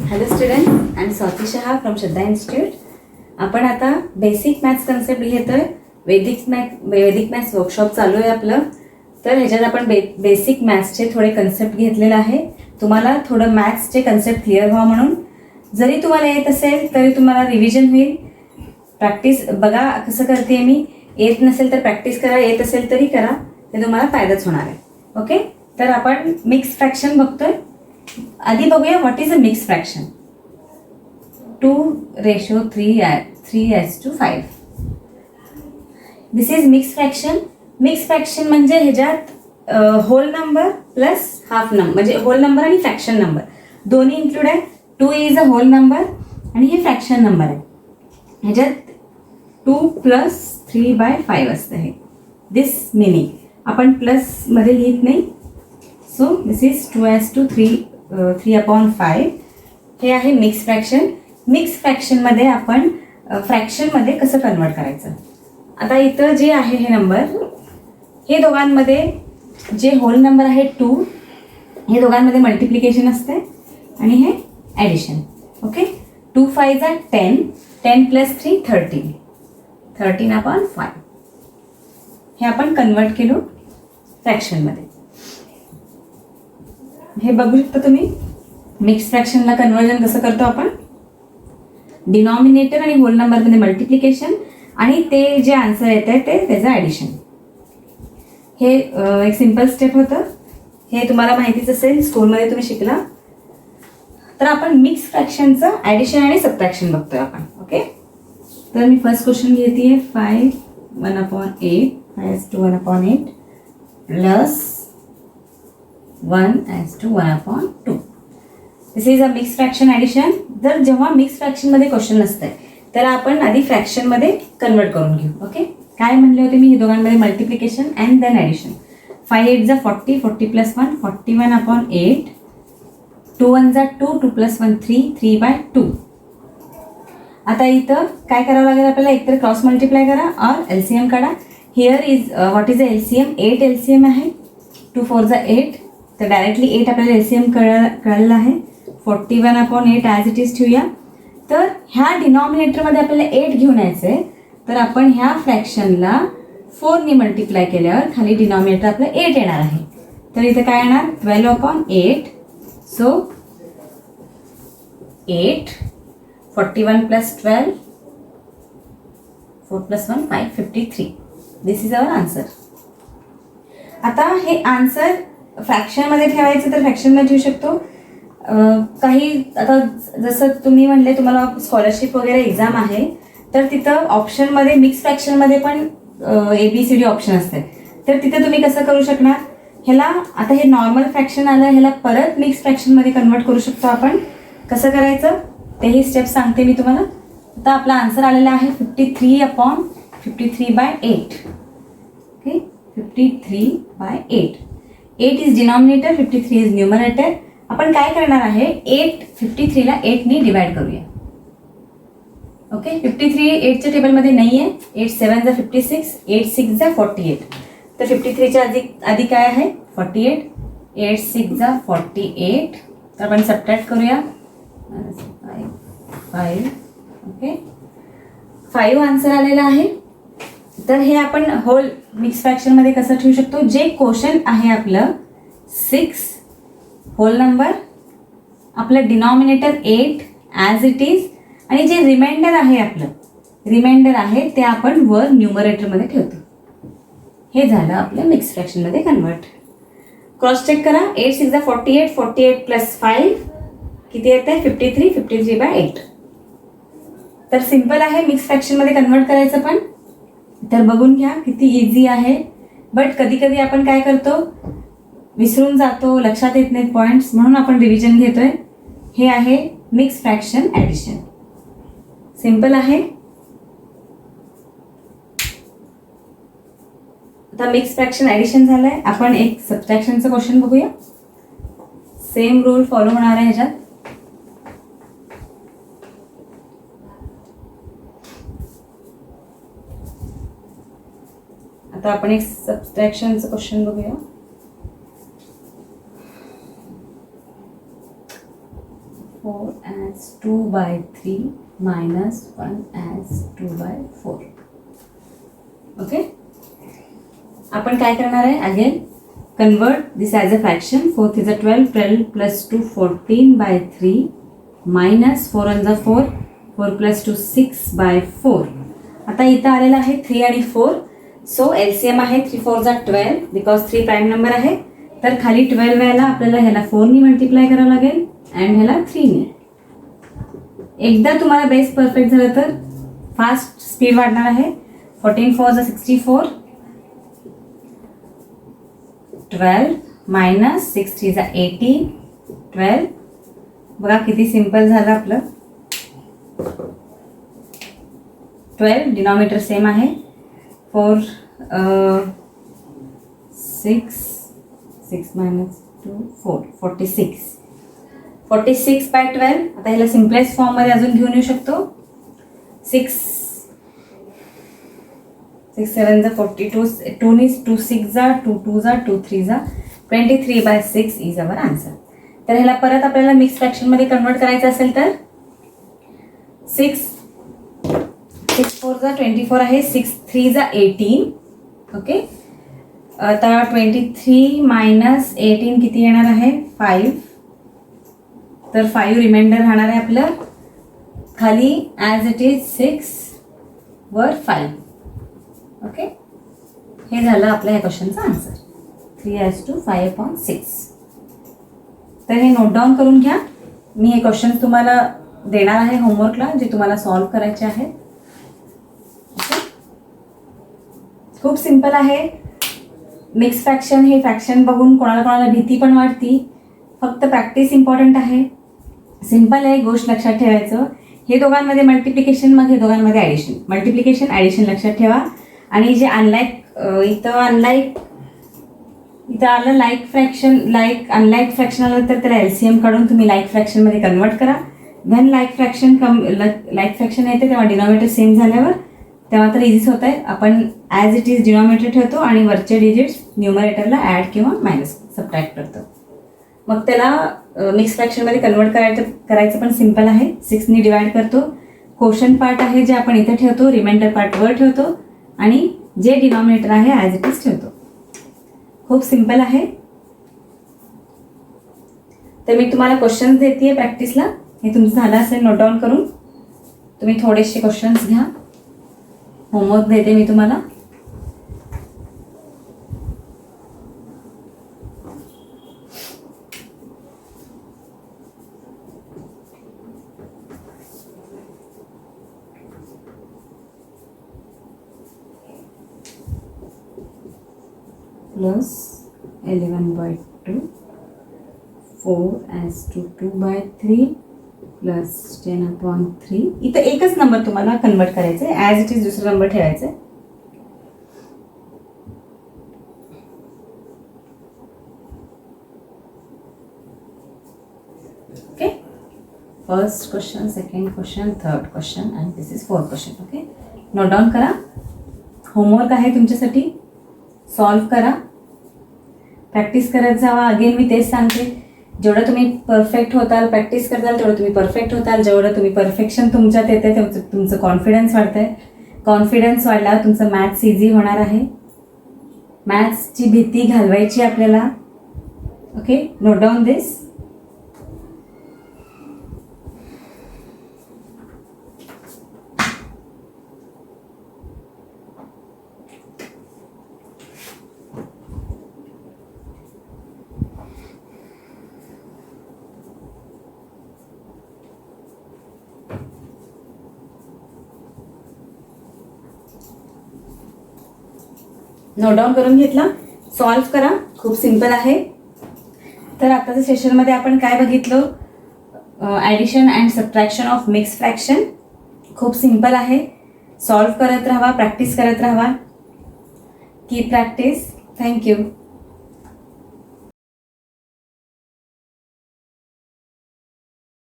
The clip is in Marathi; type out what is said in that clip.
Hello student, I am Swati Shah from Shraddha institute. आपण आता बेसिक मॅथ्स कन्सेप्ट घेतोय. वैदिक मॅथ्स वर्कशॉप चालू आहे आपलं. तर ह्याच्यात आपण बेसिक मॅथ्सचे थोडे कन्सेप्ट घेतलेले आहे. तुम्हाला थोडं मॅथ्सचे कन्सेप्ट क्लिअर व्हावं म्हणून. जरी तुम्हाला येत असेल तरी तुम्हाला रिव्हिजन होईल. प्रॅक्टिस बघा कसं करते मी. येत नसेल तर प्रॅक्टिस करा, येत असेल तरी करा, ते तुम्हाला फायदाच होणार आहे. ओके, तर आपण मिक्स फ्रॅक्शन बघतोय. आधी बघूया what is a mix fraction. 2:3:5. This is mix fraction. Mix fraction म्हणजे ह्याच्यात whole number plus half number, म्हणजे होल नंबर आणि फ्रॅक्शन नंबर दोन्ही इन्क्लूड आहे. 2 इज अ होल नंबर आणि हे फ्रॅक्शन नंबर आहे. ह्याच्यात 2 + 3/5 असतं. हे दिस मिनिंग आपण प्लसमध्ये लिहित नाही. So this is 2:3/5. हे आहे मिक्स फ्रॅक्शन. मिक्स फ्रॅक्शनमध्ये आपण फ्रॅक्शनमध्ये कसं कन्वर्ट करायचं. आता इथं जे आहे हे नंबर, हे दोघांमध्ये जे होल नंबर आहे 2, हे दोघांमध्ये मल्टिप्लिकेशन असते आणि हे ॲडिशन. ओके, 2 × 5 = 10. 10 + 3 13. 13/5 हे आपण कन्वर्ट केलो फ्रॅक्शनमध्ये. हे बघू शकता तुम्ही. मिक्स फ्रॅक्शनला कन्वर्जन कसं करतो आपण. डिनॉमिनेटर आणि होल नंबरमध्ये मल्टिप्लिकेशन आणि ते जे आन्सर येते ते त्याचं ॲडिशन. हे एक सिम्पल स्टेप होतं. हे तुम्हाला माहितीच असेल, स्कूलमध्ये तुम्ही शिकला. तर आपण मिक्स फ्रॅक्शनचं ॲडिशन आणि सबट्रॅक्शन बघतोय आपण. ओके, तर मी फर्स्ट क्वेश्चन घेते. 5 1/8 5/1/8 plus 1/1/2. This is a mix fraction addition. जर जेव्हा मिक्स फ्रॅक्शनमध्ये क्वेश्चन असते तर आपण आधी फ्रॅक्शनमध्ये कन्वर्ट करून घेऊ. ओके, काय म्हणले होते मी, हे दोघांमध्ये मल्टिप्लिकेशन अँड देन ॲडिशन. 5 8 = 40. 40 + 1 41/8. 2 1 = 2. 2 + 1 3. 3/2. आता इथं काय करावं लागेल आपल्याला, एकतर क्रॉस मल्टिप्लाय करा और LCM काढा. Here is what is a LCM. 8 LCM आहे. 2 4 = 8. तर डायरेक्टली 8 आपल्याला LCM कळलं आहे. 41/8 ॲज इट इज ठेवूया. तर ह्या डिनॉमिनेटरमध्ये आपल्याला 8 घेऊन यायचं आहे. तर आपण ह्या फ्रॅक्शनला 4ने मल्टिप्लाय केल्यावर खाली डिनॉमिनेटर आपलं 8 येणार आहे. तर इथं काय येणार, 12/8. So 8. 41 + 12. 4 + 1 5. 53. This is our answer. आता हे आन्सर फ्रॅक्शनमध्ये ठेवायचं तर फ्रॅक्शनमध्ये ठेवू शकतो. काही आता जसं तुम्ही म्हणले तुम्हाला स्कॉलरशिप वगैरे एक्झाम आहे, तर तिथं ऑप्शनमध्ये मिक्स फ्रॅक्शनमध्ये पण ABCD ऑप्शन असते. तर तिथे तुम्ही कसं करू शकणार, ह्याला आता हे नॉर्मल फ्रॅक्शन आलं, ह्याला परत मिक्स फ्रॅक्शनमध्ये कन्वर्ट करू शकतो आपण. कसं करायचं तेही स्टेप सांगते मी तुम्हाला. आता आपला आन्सर आलेला आहे 53/8. Okay, 53/8. 8 is denominator, 53 is numerator. आपण काय करणार आहे, 53ला 8ने डिवाइड करूया. ओके, 53 8च्या टेबलमध्ये नाही आहे. 8 7 = 56. 8 6 = 48. तर 53च्या आधी काय आहे, 48. 8 6 = 48. तर आपण सबट्रॅक्ट करूया. 5. ओके, 5 आन्सर आलेला आहे. तर हे आपण होल मिक्स फ्रॅक्शनमध्ये कसं ठेवू शकतो. जे क्वेश्चन आहे आपलं 6 होल नंबर, आपलं डिनॉमिनेटर 8 ॲज इट इज, आणि जे रिमाइंडर आहे ते आपण वर न्यूमरेटरमध्ये ठेवतो. हे झालं आपलं मिक्स फ्रॅक्शनमध्ये कन्वर्ट. क्रॉस चेक करा. 8 6 = 48. 48 + 5 किती येतं आहे, 53. 53/8. तर सिम्पल आहे मिक्स फ्रॅक्शनमध्ये कन्वर्ट करायचं पण. तर बघून घ्या किती इझी आहे. बट कधी कधी आपण काय करतो, विसरून जातो, लक्षात येत नाहीत पॉईंट्स, म्हणून आपण रिव्हिजन घेतोय. हे आहे मिक्स फ्रॅक्शन ॲडिशन. सिम्पल आहे. आता मिक्स फ्रॅक्शन ॲडिशन झालंय. आपण एक सबट्रॅक्शनचं क्वेश्चन बघूया. सेम रूल फॉलो होणार आहे ह्याच्यात. आता आपण एक सबट्रॅक्शनचं क्वेश्चन बघूया. 4 4 as 2/3 minus 1 as 2/4. ओके, आपण काय करणार आहे, again convert this as a fraction. 4 is 12, 12 plus 2 14/3 minus 4 1 is 4, 4 plus 2 6/4. आता इथं आलेलं आहे 3 आणि 4. सो एलसीएम आहे 3 4 is 12 बिकॉज 3 प्राईम नंबर आहे. तर खाली 12 वेळेला आपल्याला ह्याला 4 मल्टिप्लाय करावं लागेल अँड ह्याला 3. एकदा तुम्हाला बेस परफेक्ट झालं तर फास्ट स्पीड वाढणार आहे. 14 4 is 64, 12 minus 6 3 is 18, 12. बघा किती सिंपल झालं आपलं. 12 डिनॉमिनेटर सेम आहे. 4 6 minus 2 4 46. 46/12. आता ह्याला सिम्पलेस्ट फॉर्ममध्ये अजून घेऊन येऊ शकतो. 6 7 is 42, 2 is 2 6 are 2 2 are 2 3 are 23/6 is our answer. तर ह्याला परत आपल्याला मिक्स फ्रॅक्शनमध्ये कन्वर्ट करायचं असेल तर 6 4 is 24 आहे, 6 3 is 18. ओके, आता 23 minus 18 किती येणार आहे, 5. तर 5 रिमाइंडर राहणार आहे आपलं. खाली ॲज इट इज 6 वर 5. ओके, हे झालं आपल्या ह्या क्वेश्चनचा आन्सर. 3:5/6. तर हे नोट डाऊन करून घ्या. मी हे क्वेश्चन तुम्हाला देणार आहे होमवर्कला, जे तुम्हाला सॉल्व करायचे आहेत. ओके, खूप सिंपल आहे. मिक्स फ्रॅक्शन हे फ्रॅक्शन बघून कोणाला भीती पण वाटती. फक्त प्रॅक्टिस इम्पॉर्टंट आहे. सिंपल आहे, गोष्ट लक्षात ठेवायचं. हे दोघांमध्ये मल्टिप्लिकेशन, मग हे दोघांमध्ये ॲडिशन. मल्टिप्लिकेशन ॲडिशन लक्षात ठेवा. आणि जे इथं आलं लाईक फ्रॅक्शन, अनलाईक फ्रॅक्शन आलं तर त्याला एलसीएम काढून तुम्ही लाईक फ्रॅक्शनमध्ये कन्वर्ट करा. धन लाईक फ्रॅक्शन येते तेव्हा डिनॉमिनेटर सेम झाल्यावर तेव्हा तर इझीच होत आहे. आपण ॲज इट इज डिनॉमिनेटर ठेवतो आणि वरचे डिजिट्स न्यूमरेटरला ॲड किंवा मायनस सबट्रॅक्ट करतो. मग त्याला मिक्स फ्रॅक्शनमध्ये कन्वर्ट करायचं पण सिंपल आहे. 6ने डिवाइड करतो. क्वोशंट पार्ट आहे जे आपण इथे ठेवतो, रिमाइंडर पार्ट वर ठेवतो आणि जे डिनॉमिनेटर आहे ॲज इट इज ठेवतो. खूप सिंपल आहे. तर मी तुम्हाला क्वेश्चन्स देते प्रॅक्टिसला. हे तुमचं झालं असेल नोट डाऊन करून. तुम्ही थोडेसे क्वेश्चन्स घ्या. होमवर्क देते मी तुम्हाला. Plus 11/2, 4 as to 2/3 plus 10/3. इथं एकच नंबर तुम्हाला कन्वर्ट करायचं आहे. ॲज इट इज दुसरा नंबर ठेवायचा आहे. Okay, first question, second question, third question and this is fourth question. Okay, note down करा. होमवर्क आहे तुमच्यासाठी. सॉल्व करा, प्रॅक्टिस करत जावा. अगेन मी तेच सांगते, जेवढं तुम्ही परफेक्ट होताल, प्रॅक्टिस करताल तेवढं तुम्ही परफेक्ट होताल. जेवढं तुम्ही परफेक्शन तुमच्यात येते तेवढं तुमचं कॉन्फिडन्स वाढतं आहे. कॉन्फिडन्स वाढल्यावर तुमचं मॅथ्स इझी होणार आहे. मॅथ्सची भीती घालवायची आपल्याला. ओके, नोट डाऊन दिस. नोट डाऊन करून घेतला. सॉल्व करा. खूप सिंपल आहे. तर आताच्या सेशनमध्ये आपण काय बघितलं, addition and subtraction of mix fraction. खूप सिंपल आहे. सॉल्व करत राहा, प्रॅक्टिस करत राहा. Keep practice. थँक्यू.